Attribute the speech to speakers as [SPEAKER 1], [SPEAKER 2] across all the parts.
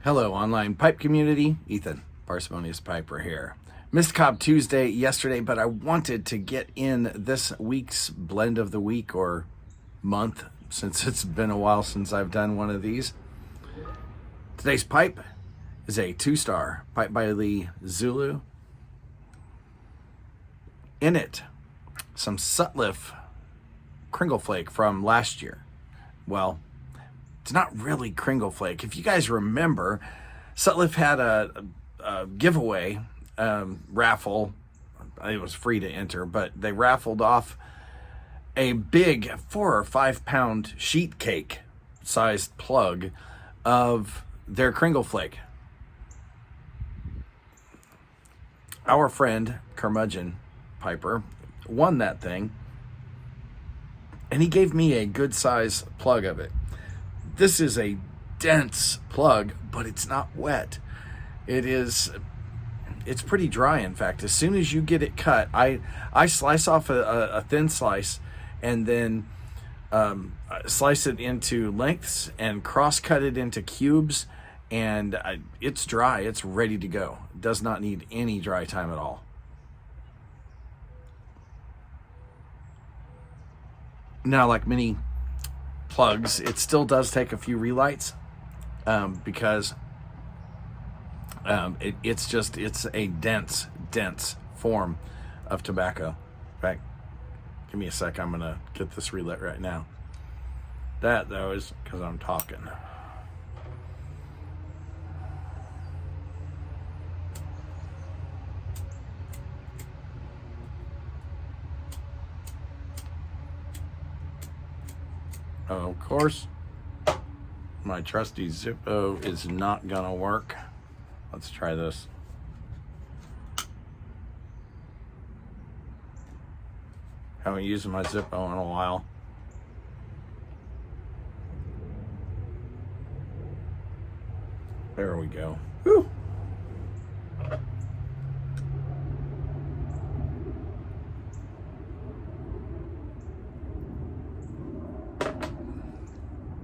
[SPEAKER 1] Hello, online pipe community. Ethan, Parsimonious Piper here. Missed Cobb Tuesday yesterday, but I wanted to get in this week's blend of the week or month, since it's been a while since I've done one of these. Today's pipe is a 2-star pipe by the Zulu. In it, some Sutliff Cringle Flake from last year. Well, it's not really Cringle Flake. If you guys remember, Sutliff had a giveaway raffle. It was free to enter, but they raffled off a big 4 or 5 pound sheet cake sized plug of their Cringle Flake. Our friend Curmudgeon Piper won that thing, and he gave me a good size plug of it. This is a dense plug, but it's not wet. It's pretty dry, in fact. As soon as you get it cut, I slice off a thin slice and then slice it into lengths and cross-cut it into cubes, and it's dry. It's ready to go. It does not need any dry time at all. Now, like many plugs, it still does take a few relights because it's a dense form of tobacco. In fact, give me a sec. I'm gonna get this relit right now. That though is because I'm talking. Of course, my trusty Zippo is not gonna work. Let's try this. Haven't used my Zippo in a while. There we go. Whew.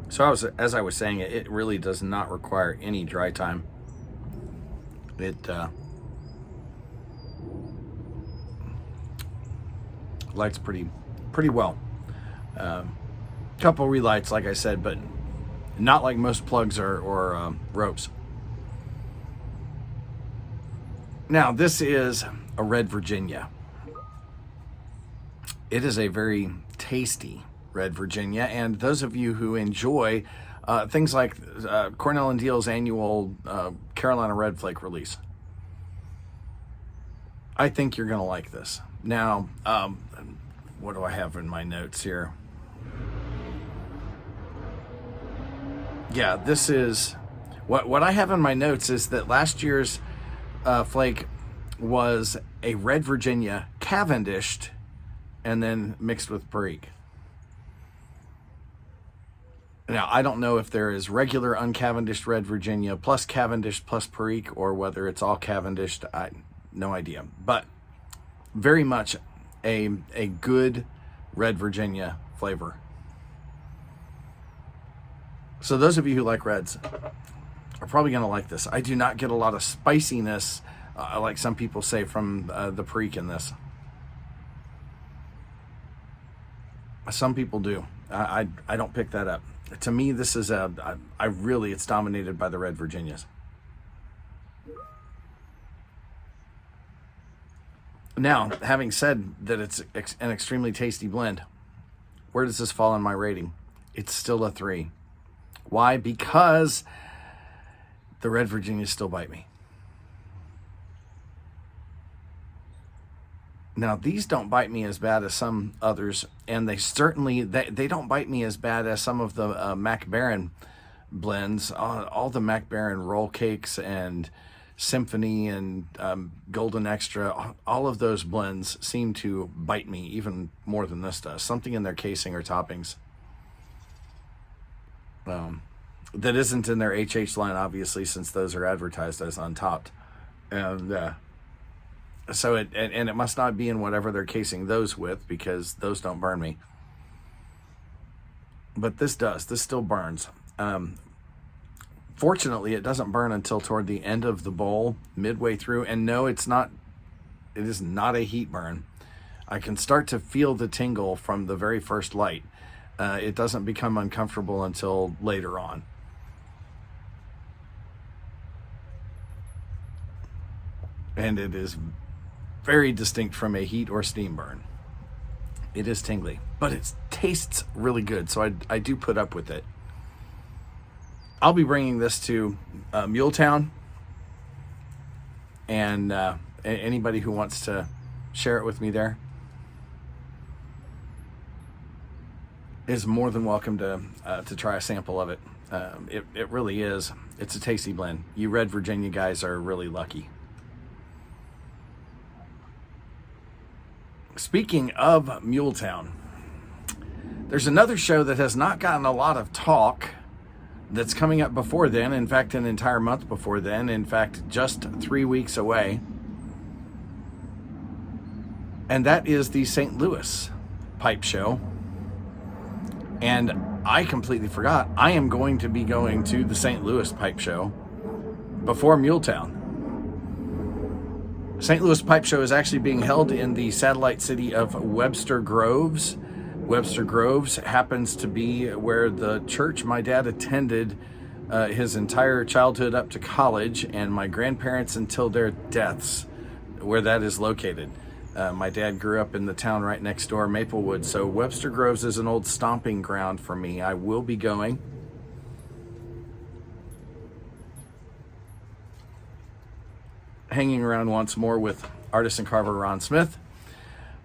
[SPEAKER 1] So as I was saying, it really does not require any dry time. It lights pretty well. Couple relights, like I said, but not like most plugs or ropes. Now, this is a Red Virginia. It is a very tasty Red Virginia, and those of you who enjoy things like Cornell and Deal's annual Carolina Red Flake release, I think you're gonna like this. Now, what do I have in my notes here? Yeah, this is what I have in my notes is that last year's Flake was a Red Virginia Cavendished and then mixed with Perique. Now, I don't know if there is regular uncavendished Red Virginia plus Cavendish plus Perique, or whether it's all Cavendished. No idea. But very much a good Red Virginia flavor. So those of you who like reds are probably going to like this. I do not get a lot of spiciness, like some people say, from the Perique in this. Some people do. I don't pick that up. To me, this is it's dominated by the Red Virginias. Now, having said that it's an extremely tasty blend, where does this fall in my rating? It's still a 3. Why? Because the Red Virginias still bite me. Now, these don't bite me as bad as some others, and they certainly, they don't bite me as bad as some of the Mac Baron blends. All the Mac Baron roll cakes and Symphony and Golden Extra, all of those blends seem to bite me even more than this does. Something in their casing or toppings that isn't in their HH line, obviously, since those are advertised as untopped. And so it must not be in whatever they're casing those with, because those don't burn me. But this does. This still burns. Fortunately, it doesn't burn until toward the end of the bowl, midway through. And no, it is not a heat burn. I can start to feel the tingle from the very first light. It doesn't become uncomfortable until later on. And it is very distinct from a heat or steam burn. It is tingly, but it tastes really good, so I do put up with it. I'll be bringing this to Muletown, and anybody who wants to share it with me there is more than welcome to try a sample of it. It really is. It's a tasty blend. You Red Virginia guys are really lucky. Speaking of Muletown, there's another show that has not gotten a lot of talk that's coming up before then. In fact, an entire month before then. In fact, just 3 weeks away. And that is the St. Louis Pipe Show. And I completely forgot. I am going to be going to the St. Louis Pipe Show before Muletown. St. Louis Pipe Show is actually being held in the satellite city of Webster Groves. Webster Groves happens to be where the church my dad attended his entire childhood up to college, and my grandparents until their deaths, where that is located. My dad grew up in the town right next door, Maplewood, so Webster Groves is an old stomping ground for me. I will be going. Hanging around once more with artist and carver Ron Smith,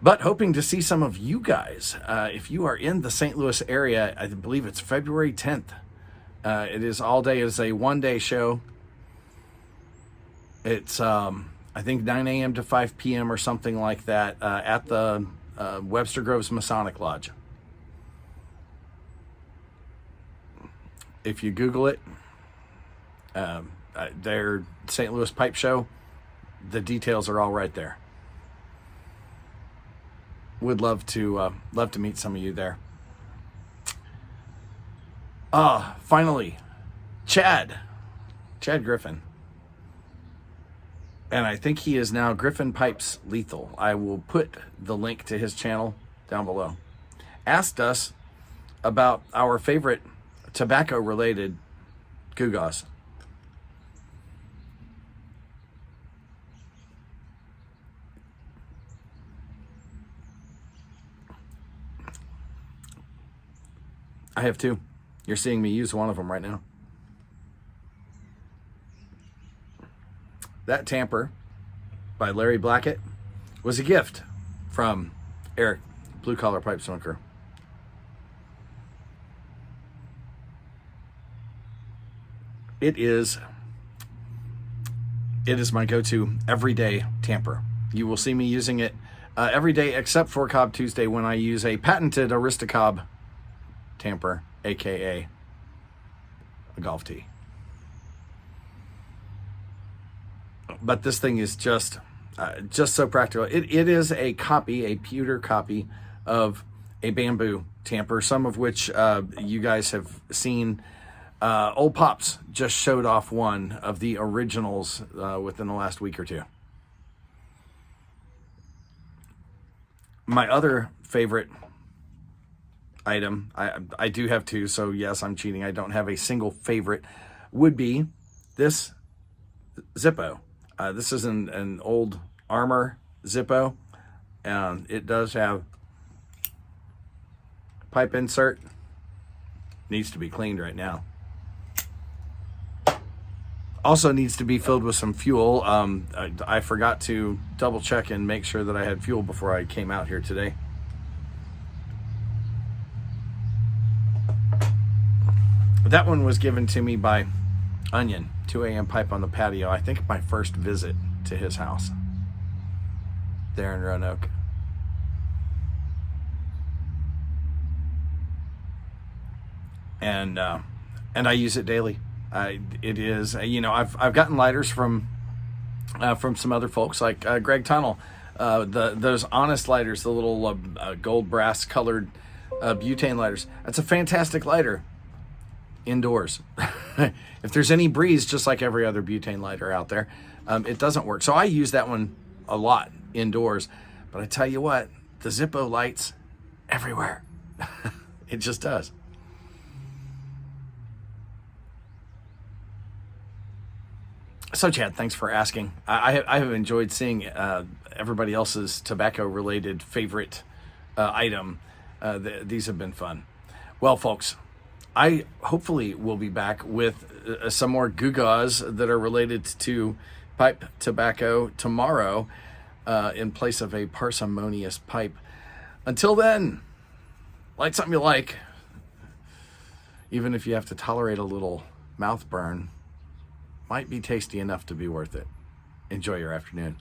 [SPEAKER 1] but hoping to see some of you guys. If you are in the St. Louis area, I believe it's February 10th. It is all day. It is a one-day show. It's, I think, 9 a.m. to 5 p.m. or something like that at the Webster Groves Masonic Lodge. If you Google it, their St. Louis Pipe Show, the details are all right there. Would love to meet some of you there. Finally, Chad Griffin. And I think he is now Griffin Pipes Lethal. I will put the link to his channel down below. Asked us about our favorite tobacco-related gewgaws. I have two. You're seeing me use one of them right now. That tamper by Larry Blackett was a gift from Eric, Blue Collar Pipe Smoker. It is my go-to everyday tamper. You will see me using it every day except for Cobb Tuesday, when I use a patented Aristocob tamper, aka a golf tee. But this thing is just so practical. It is a pewter copy of a bamboo tamper, some of which you guys have seen. Old Pops just showed off one of the originals within the last week or two. My other favorite item, I do have two, so yes, I'm cheating. I don't have a single favorite, would be this Zippo. This is an old Armor Zippo, and it does have pipe insert. Needs to be cleaned right now. Also needs to be filled with some fuel. I forgot to double check and make sure that I had fuel before I came out here today. That one was given to me by Onion, 2 a.m. pipe on the patio. I think my first visit to his house there in Roanoke. And I use it daily. It is, I've gotten lighters from some other folks like Greg Tunnel. Those Honest lighters, the little gold brass colored butane lighters. That's a fantastic lighter indoors. if there's any breeze, just like every other butane lighter out there, it doesn't work. So I use that one a lot indoors. But I tell you what, the Zippo lights everywhere. It just does. So Chad, thanks for asking. I have enjoyed seeing everybody else's tobacco-related favorite item. These have been fun. Well, folks, I hopefully will be back with some more gewgaws that are related to pipe tobacco tomorrow in place of a parsimonious pipe. Until then, light something you like, even if you have to tolerate a little mouth burn. Might be tasty enough to be worth it. Enjoy your afternoon.